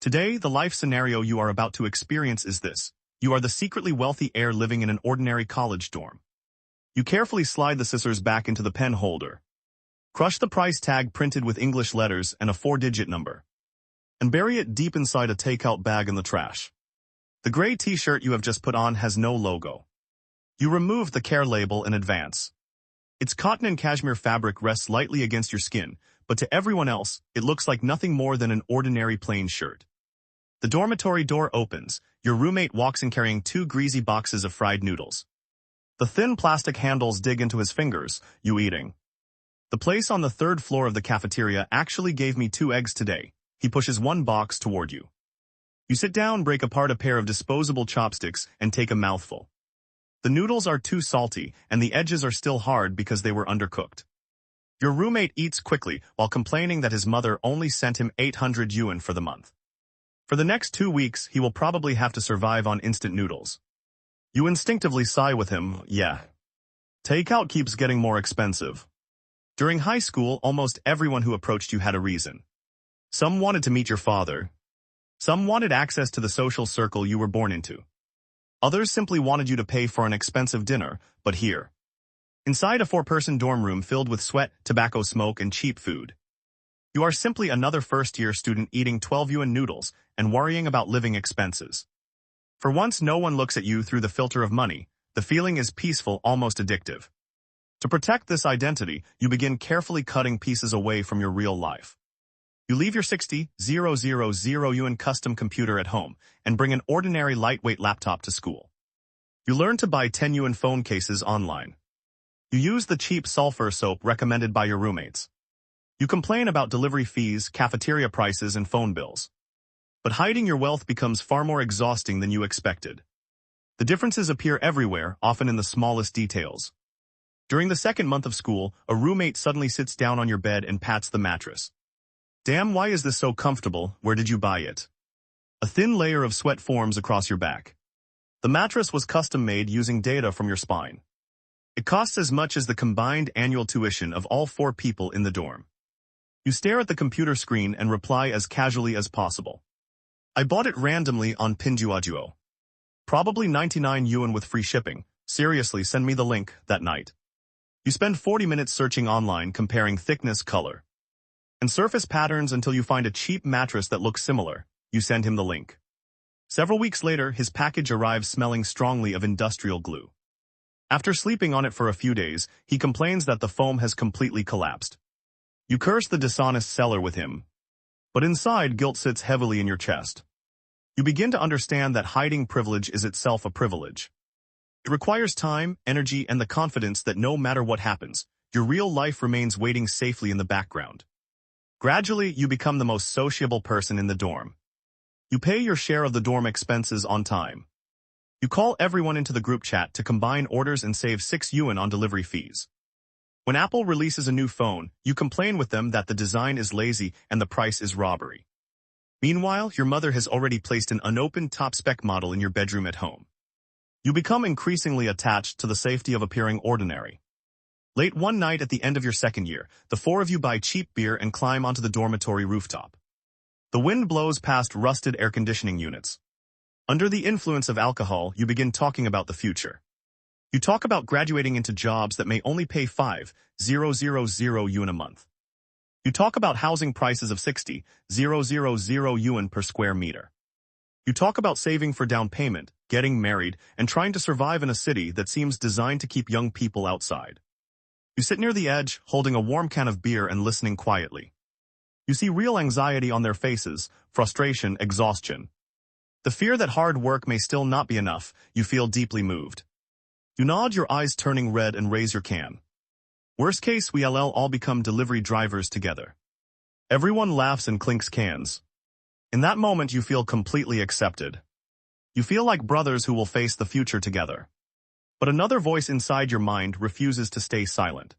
Today, the life scenario you are about to experience is this. You are the secretly wealthy heir living in an ordinary college dorm. You carefully slide the scissors back into the pen holder. Crush the price tag printed with English letters and a 4-digit number. And bury it deep inside a takeout bag in the trash. The gray t-shirt you have just put on has no logo. You remove the care label in advance. Its cotton and cashmere fabric rests lightly against your skin, but to everyone else, it looks like nothing more than an ordinary plain shirt. The dormitory door opens. Your roommate walks in carrying 2 greasy boxes of fried noodles. The thin plastic handles dig into his fingers, you eating. The place on the 3rd floor of the cafeteria actually gave me 2 eggs today. He pushes one box toward you. You sit down, break apart a pair of disposable chopsticks, and take a mouthful. The noodles are too salty, and the edges are still hard because they were undercooked. Your roommate eats quickly while complaining that his mother only sent him 800 yuan for the month. For the next 2 weeks, he will probably have to survive on instant noodles. You instinctively sigh with him, yeah. Takeout keeps getting more expensive. During high school, almost everyone who approached you had a reason. Some wanted to meet your father. Some wanted access to the social circle you were born into. Others simply wanted you to pay for an expensive dinner, but here. Inside a 4-person dorm room filled with sweat, tobacco smoke, and cheap food. You are simply another first-year student eating 12 yuan noodles and worrying about living expenses. For once, no one looks at you through the filter of money. The feeling is peaceful, almost addictive. To protect this identity, you begin carefully cutting pieces away from your real life. You leave your 60,000 yuan custom computer at home and bring an ordinary lightweight laptop to school. You learn to buy 10 yuan phone cases online. You use the cheap sulfur soap recommended by your roommates. You complain about delivery fees, cafeteria prices, and phone bills. But hiding your wealth becomes far more exhausting than you expected. The differences appear everywhere, often in the smallest details. During the 2nd month of school, a roommate suddenly sits down on your bed and pats the mattress. Damn, why is this so comfortable? Where did you buy it? A thin layer of sweat forms across your back. The mattress was custom-made using data from your spine. It costs as much as the combined annual tuition of all 4 people in the dorm. You stare at the computer screen and reply as casually as possible. I bought it randomly on Pinduoduo. Probably 99 yuan with free shipping. Seriously, send me the link that night. You spend 40 minutes searching online, comparing thickness, color, and surface patterns until you find a cheap mattress that looks similar. You send him the link. Several weeks later, his package arrives smelling strongly of industrial glue. After sleeping on it for a few days, he complains that the foam has completely collapsed. You curse the dishonest seller with him. But inside, guilt sits heavily in your chest. You begin to understand that hiding privilege is itself a privilege. It requires time, energy, and the confidence that no matter what happens, your real life remains waiting safely in the background. Gradually, you become the most sociable person in the dorm. You pay your share of the dorm expenses on time. You call everyone into the group chat to combine orders and save 6 yuan on delivery fees. When Apple releases a new phone, you complain with them that the design is lazy and the price is robbery. Meanwhile, your mother has already placed an unopened top-spec model in your bedroom at home. You become increasingly attached to the safety of appearing ordinary. Late one night at the end of your 2nd year, the 4 of you buy cheap beer and climb onto the dormitory rooftop. The wind blows past rusted air conditioning units. Under the influence of alcohol, you begin talking about the future. You talk about graduating into jobs that may only pay 5,000 yuan a month. You talk about housing prices of 60,000 yuan per square meter. You talk about saving for down payment, getting married, and trying to survive in a city that seems designed to keep young people outside. You sit near the edge, holding a warm can of beer and listening quietly. You see real anxiety on their faces, frustration, exhaustion. The fear that hard work may still not be enough. You feel deeply moved. You nod, your eyes turning red, and raise your can. Worst case, we'll all become delivery drivers together. Everyone laughs and clinks cans. In that moment, you feel completely accepted. You feel like brothers who will face the future together. But another voice inside your mind refuses to stay silent.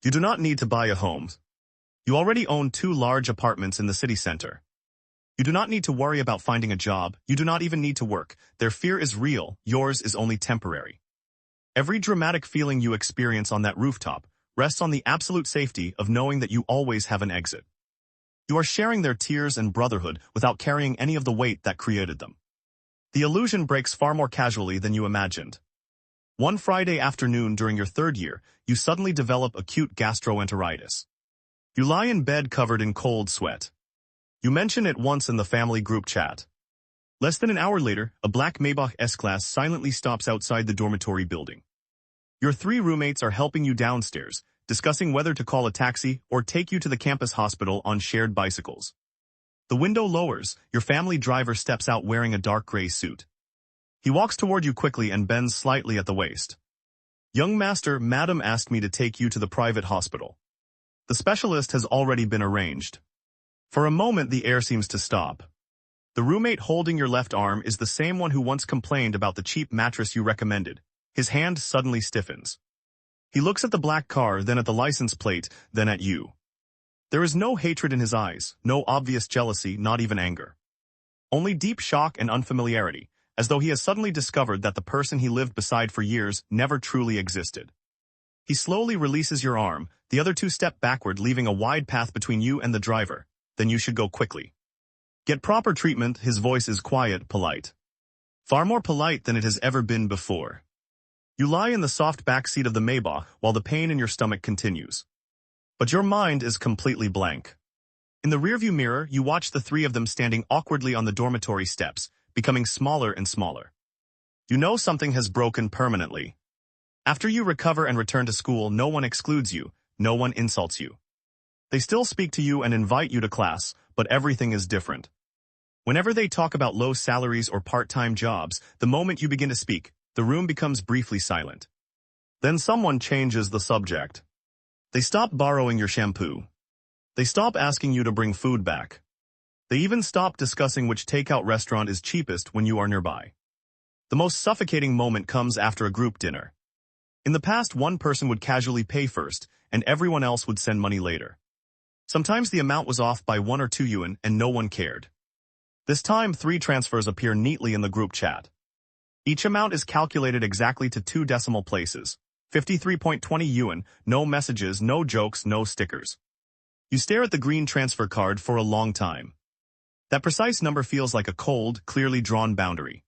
You do not need to buy a home. You already own 2 large apartments in the city center. You do not need to worry about finding a job. You do not even need to work. Their fear is real. Yours is only temporary. Every dramatic feeling you experience on that rooftop rests on the absolute safety of knowing that you always have an exit. You are sharing their tears and brotherhood without carrying any of the weight that created them. The illusion breaks far more casually than you imagined. One Friday afternoon during your third year, you suddenly develop acute gastroenteritis. You lie in bed covered in cold sweat. You mention it once in the family group chat. Less than an hour later, a black Maybach S-Class silently stops outside the dormitory building. Your three roommates are helping you downstairs, discussing whether to call a taxi or take you to the campus hospital on shared bicycles. The window lowers, your family driver steps out wearing a dark gray suit. He walks toward you quickly and bends slightly at the waist. "Young master, madam asked me to take you to the private hospital. The specialist has already been arranged." For a moment the air seems to stop. The roommate holding your left arm is the same one who once complained about the cheap mattress you recommended. His hand suddenly stiffens. He looks at the black car, then at the license plate, then at you. There is no hatred in his eyes, no obvious jealousy, not even anger. Only deep shock and unfamiliarity, as though he has suddenly discovered that the person he lived beside for years never truly existed. He slowly releases your arm, the other two step backward, leaving a wide path between you and the driver. Then you should go quickly. Get proper treatment. His voice is quiet, polite. Far more polite than it has ever been before. You lie in the soft back seat of the Maybach while the pain in your stomach continues. But your mind is completely blank. In the rearview mirror, you watch the three of them standing awkwardly on the dormitory steps, becoming smaller and smaller. You know something has broken permanently. After you recover and return to school, no one excludes you, no one insults you. They still speak to you and invite you to class, but everything is different. Whenever they talk about low salaries or part-time jobs, the moment you begin to speak, the room becomes briefly silent. Then someone changes the subject. They stop borrowing your shampoo. They stop asking you to bring food back. They even stop discussing which takeout restaurant is cheapest when you are nearby. The most suffocating moment comes after a group dinner. In the past, one person would casually pay first, and everyone else would send money later. Sometimes the amount was off by 1 or 2 yuan, and no one cared. This time, 3 transfers appear neatly in the group chat. Each amount is calculated exactly to 2 decimal places. 53.20 yuan, no messages, no jokes, no stickers. You stare at the green transfer card for a long time. That precise number feels like a cold, clearly drawn boundary.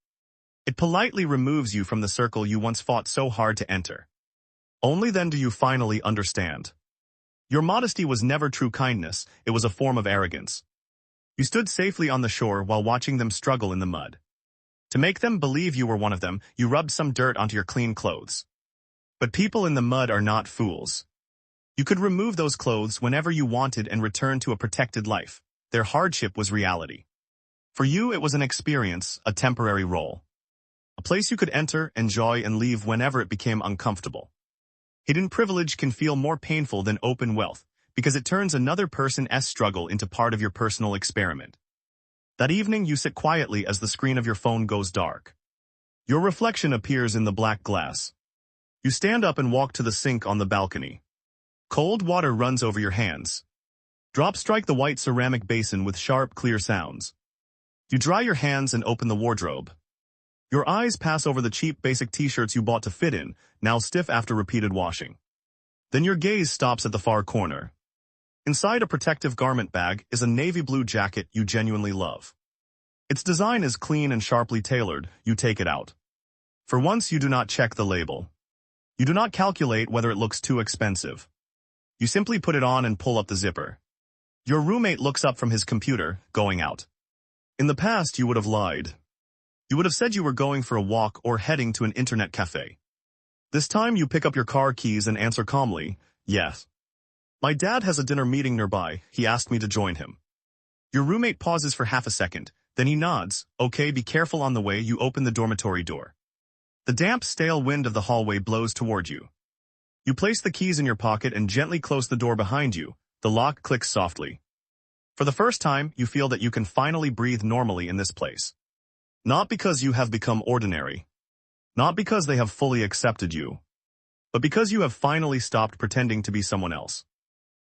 It politely removes you from the circle you once fought so hard to enter. Only then do you finally understand. Your modesty was never true kindness, it was a form of arrogance. You stood safely on the shore while watching them struggle in the mud. To make them believe you were one of them, you rubbed some dirt onto your clean clothes. But people in the mud are not fools. You could remove those clothes whenever you wanted and return to a protected life. Their hardship was reality. For you, it was an experience, a temporary role. A place you could enter, enjoy, and leave whenever it became uncomfortable. Hidden privilege can feel more painful than open wealth, because it turns another person's struggle into part of your personal experiment. That evening, you sit quietly as the screen of your phone goes dark. Your reflection appears in the black glass. You stand up and walk to the sink on the balcony. Cold water runs over your hands. Drops strike the white ceramic basin with sharp, clear sounds. You dry your hands and open the wardrobe. Your eyes pass over the cheap basic t-shirts you bought to fit in, now stiff after repeated washing. Then your gaze stops at the far corner. Inside a protective garment bag is a navy blue jacket you genuinely love. Its design is clean and sharply tailored. You take it out. For once, you do not check the label. You do not calculate whether it looks too expensive. You simply put it on and pull up the zipper. Your roommate looks up from his computer, going out. In the past, you would have lied. You would have said you were going for a walk or heading to an internet cafe. This time you pick up your car keys and answer calmly, "Yes. My dad has a dinner meeting nearby. He asked me to join him." Your roommate pauses for half a second, then he nods, "Okay, be careful on the way." You open the dormitory door. The damp, stale wind of the hallway blows toward you. You place the keys in your pocket and gently close the door behind you. The lock clicks softly. For the first time, you feel that you can finally breathe normally in this place. Not because you have become ordinary. Not because they have fully accepted you. But because you have finally stopped pretending to be someone else.